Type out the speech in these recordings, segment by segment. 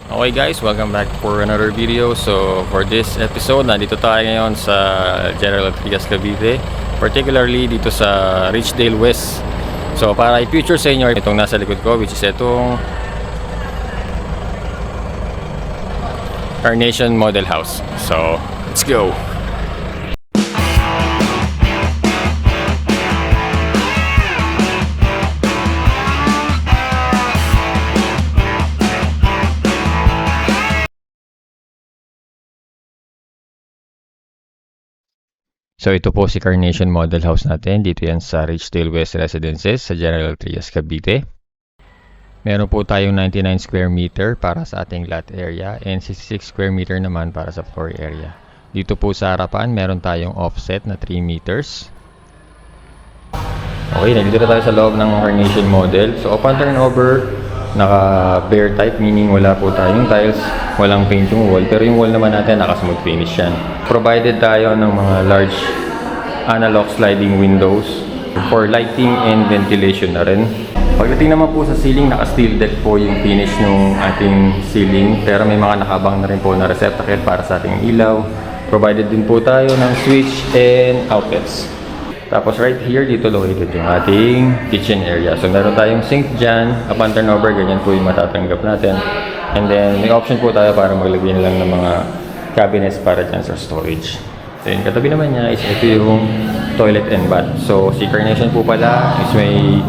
Okay guys, welcome back for another video. So for this episode, nandito tayo ngayon sa General Trias, Cavite, particularly dito sa Richdale West. So para i-feature sa inyo itong nasa likod ko, which is itong Carnation Model House. So let's go! So ito po si Carnation Model House natin. Dito yan sa Richdale West Residences sa General Trias, Cavite. Meron po tayong 99 square meter para sa ating lot area and 66 square meter naman para sa floor area. Dito po sa harapan, meron tayong offset na 3 meters. Okay, nandito na tayo sa loob ng Carnation Model. So upon turnover, naka bare type, meaning wala po tayong tiles, walang paint yung wall, pero yung wall naman natin naka smooth finish yan. Provided tayo ng mga large analog sliding windows for lighting and ventilation na rin. Pagdating naman po sa ceiling, naka steel deck po yung finish ng ating ceiling, pero may mga nakabang na rin po na receptacle para sa ating ilaw. Provided din po tayo ng switch and outlets. Tapos right here, dito located yung ating kitchen area. So meron tayong sink dyan. Upon turnover, ganyan po yung matatanggap natin. And then may option po tayo para maglagay lang ng mga cabinets para dyan sa storage. Then katabi naman niya is ito yung toilet and bath. So si Carnation po pala is may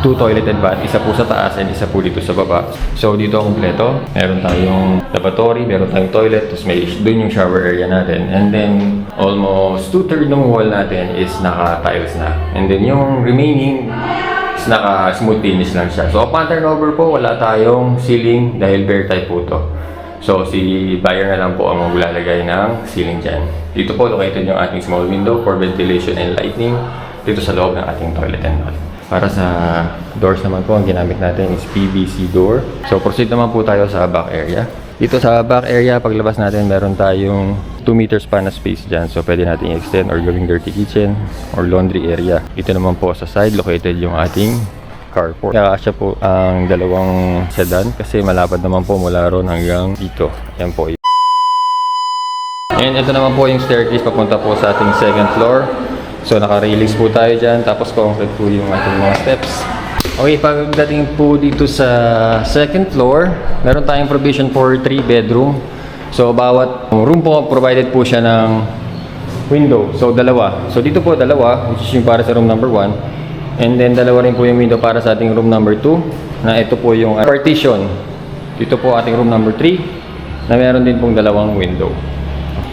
2 toilet and bath. Isa po sa taas and isa po dito sa baba. So dito kompleto. Meron tayong lavatory, meron tayong toilet, tapos may dun yung shower area natin. And then almost 2/3 ng wall natin is naka-tiles na. And then yung remaining is naka-smooth finish lang siya. So upon turnover po, wala tayong ceiling dahil bare type po to. So si buyer na lang po ang maglalagay ng ceiling dyan. Dito po located yung ating small window for ventilation and lighting dito sa loob ng ating toilet and bath. Para sa doors naman po, ang ginamit natin is PVC door. So proceed naman po tayo sa back area. Dito sa back area, paglabas natin, meron tayong 2 meters pa na space dyan. So pwede natin i-extend or gawing dirty kitchen or laundry area. Dito naman po sa side, located yung ating carport. Kaya siya po ang dalawang sedan kasi malapad naman po mula ron hanggang dito. Yan po. And ito naman po yung staircase papunta po sa ating second floor. So naka-railings po tayo dyan, tapos concrete po yung ating mga steps. Okay, pagdating po dito sa second floor, meron tayong provision for 3 bedroom. So bawat room po, provided po siya ng window. So dalawa. So dito po dalawa, which is yung para sa room number 1. And then dalawa rin po yung window para sa ating room number 2. Na ito po yung partition. Dito po ating room number 3, na meron din pong dalawang window.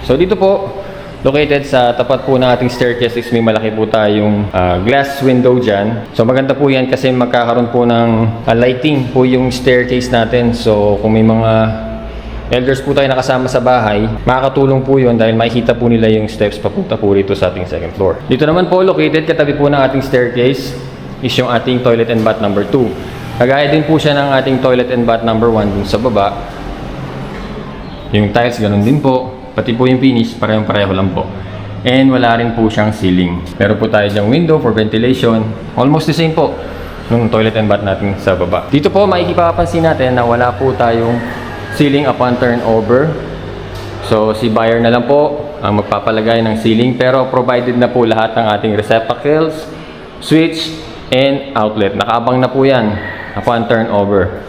So dito po, located sa tapat po ng ating staircase is may malaki po tayong glass window dyan. So maganda po yan kasi magkakaroon po ng lighting po yung staircase natin. So kung may mga elders po tayo nakasama sa bahay, makakatulong po yun dahil makikita po nila yung steps papunta po rito sa ating second floor. Dito naman po located katabi po ng ating staircase is yung ating toilet and bath number 2. Kagaya din po siya ng ating toilet and bath number 1 dun sa baba. Yung tiles ganun din po. Pati po yung finish, parehong-pareho lang po. And wala rin po siyang ceiling. Meron po tayo dyang window for ventilation. Almost the same po nung toilet and bath natin sa baba. Dito po makikipapansin natin na wala po tayong ceiling upon turnover. So si buyer na lang po ang magpapalagay ng ceiling. Pero provided na po lahat ng ating receptacles, switch, and outlet. Nakaabang na po yan upon turnover.